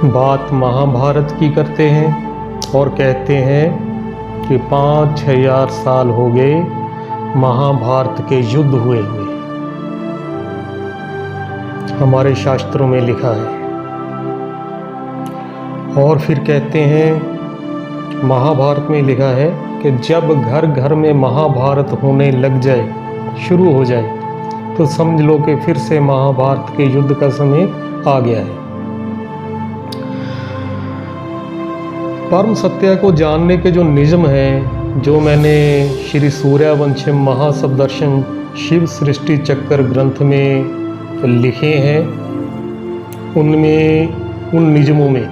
बात महाभारत की करते हैं और कहते हैं कि 5,000 साल हो गए महाभारत के युद्ध हुए हमारे शास्त्रों में लिखा है। और फिर कहते हैं महाभारत में लिखा है कि जब घर घर में महाभारत होने लग जाए, शुरू हो जाए, तो समझ लो कि फिर से महाभारत के युद्ध का समय आ गया है। परम सत्य को जानने के जो नियम हैं, जो मैंने श्री सूर्यवंशम महासप्तदर्शन शिव सृष्टि चक्र ग्रंथ में लिखे हैं, उनमें उन नियमों में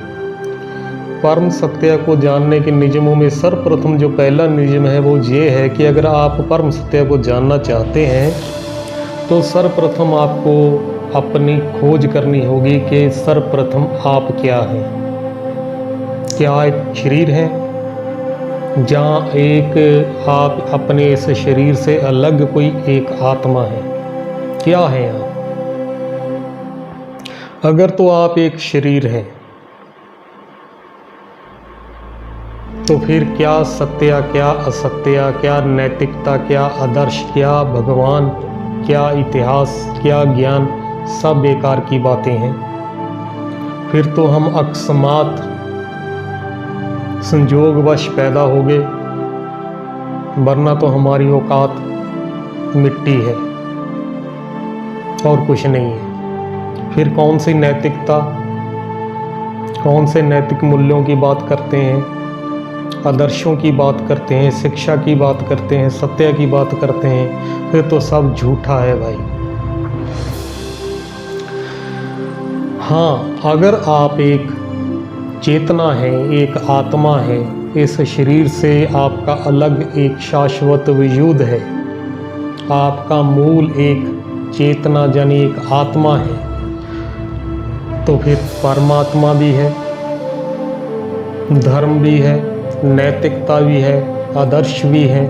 परम सत्य को जानने के नियमों में सर्वप्रथम जो पहला नियम है वो ये है कि अगर आप परम सत्य को जानना चाहते हैं तो सर्वप्रथम आपको अपनी खोज करनी होगी कि सर्वप्रथम आप क्या हैं। क्या एक शरीर है, जहाँ एक आप अपने इस शरीर से अलग कोई एक आत्मा है? क्या है आप? अगर तो आप एक शरीर हैं तो फिर क्या सत्य, क्या असत्य, क्या नैतिकता, क्या आदर्श, क्या भगवान, क्या इतिहास, क्या ज्ञान, सब बेकार की बातें हैं। फिर तो हम अकस्मात संयोगवश पैदा हो गए, वरना तो हमारी औकात मिट्टी है और कुछ नहीं है। फिर कौन सी नैतिकता, कौन से नैतिक मूल्यों की बात करते हैं, आदर्शों की बात करते हैं, शिक्षा की बात करते हैं, सत्य की बात करते हैं? फिर तो सब झूठा है भाई। हाँ, अगर आप एक चेतना है, एक आत्मा है, इस शरीर से आपका अलग एक शाश्वत वजूद है, आपका मूल एक चेतना यानी एक आत्मा है, तो फिर परमात्मा भी है, धर्म भी है, नैतिकता भी है, आदर्श भी है,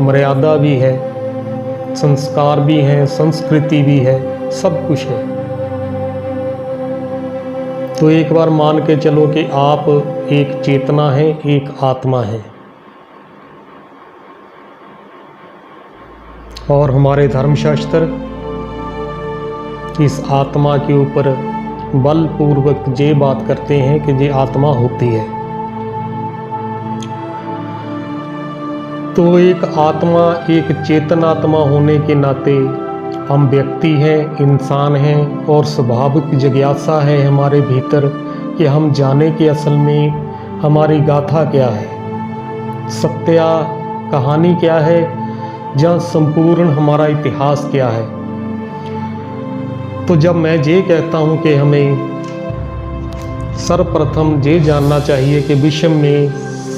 मर्यादा भी है, संस्कार भी हैं, संस्कृति भी है, सब कुछ है। तो एक बार मान के चलो कि आप एक चेतना है, एक आत्मा है। और हमारे धर्मशास्त्र इस आत्मा के ऊपर बलपूर्वक ये बात करते हैं कि ये आत्मा होती है। तो एक आत्मा, एक चेतनात्मा होने के नाते हम व्यक्ति हैं, इंसान हैं, और स्वाभाविक जिज्ञासा है हमारे भीतर कि हम जाने कि असल में हमारी गाथा क्या है, सत्य कहानी क्या है, जहाँ संपूर्ण हमारा इतिहास क्या है। तो जब मैं ये कहता हूँ कि हमें सर्वप्रथम ये जानना चाहिए कि विश्व में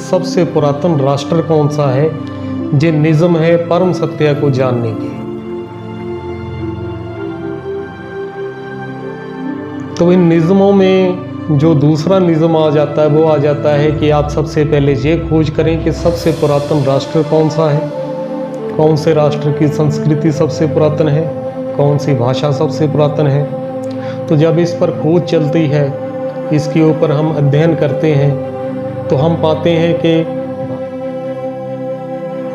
सबसे पुरातन राष्ट्र कौन सा है, ये निज़म है परम सत्य को जानने के। तो इन निज़मों में जो दूसरा निज़म आ जाता है वो आ जाता है कि आप सबसे पहले ये खोज करें कि सबसे पुरातन राष्ट्र कौन सा है, कौन से राष्ट्र की संस्कृति सबसे पुरातन है, कौन सी भाषा सबसे पुरातन है। तो जब इस पर खोज चलती है, इसके ऊपर हम अध्ययन करते हैं, तो हम पाते हैं कि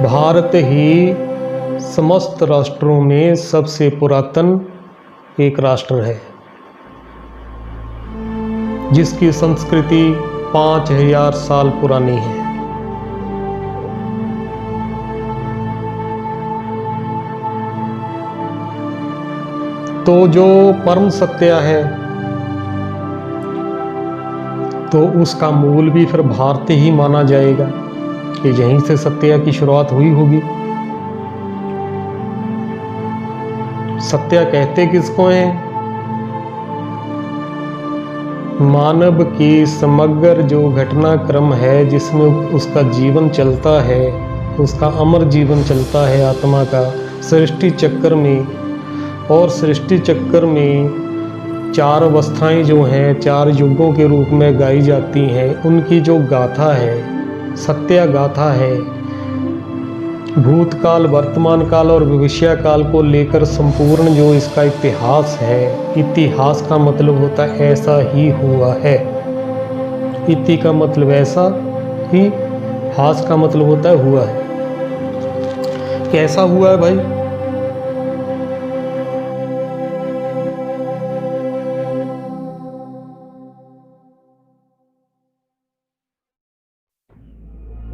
भारत ही समस्त राष्ट्रों में सबसे पुरातन एक राष्ट्र है, जिसकी संस्कृति 5,000 साल पुरानी है। तो जो परम सत्य है तो उसका मूल भी फिर भारत ही माना जाएगा कि यहीं से सत्य की शुरुआत हुई होगी। सत्य कहते किसको हैं? मानव की समग्र जो घटनाक्रम है, जिसमें उसका जीवन चलता है, उसका अमर जीवन चलता है आत्मा का सृष्टि चक्र में। और सृष्टि चक्र में 4 अवस्थाएं जो हैं, 4 युगों के रूप में गाई जाती हैं, उनकी जो गाथा है, सत्य गाथा है, भूतकाल, वर्तमान काल और भविष्य काल को लेकर संपूर्ण जो इसका इतिहास है, इतिहास का मतलब होता है ऐसा ही हुआ है। इति का मतलब ऐसा ही, हास का मतलब होता है हुआ है। कैसा हुआ है भाई?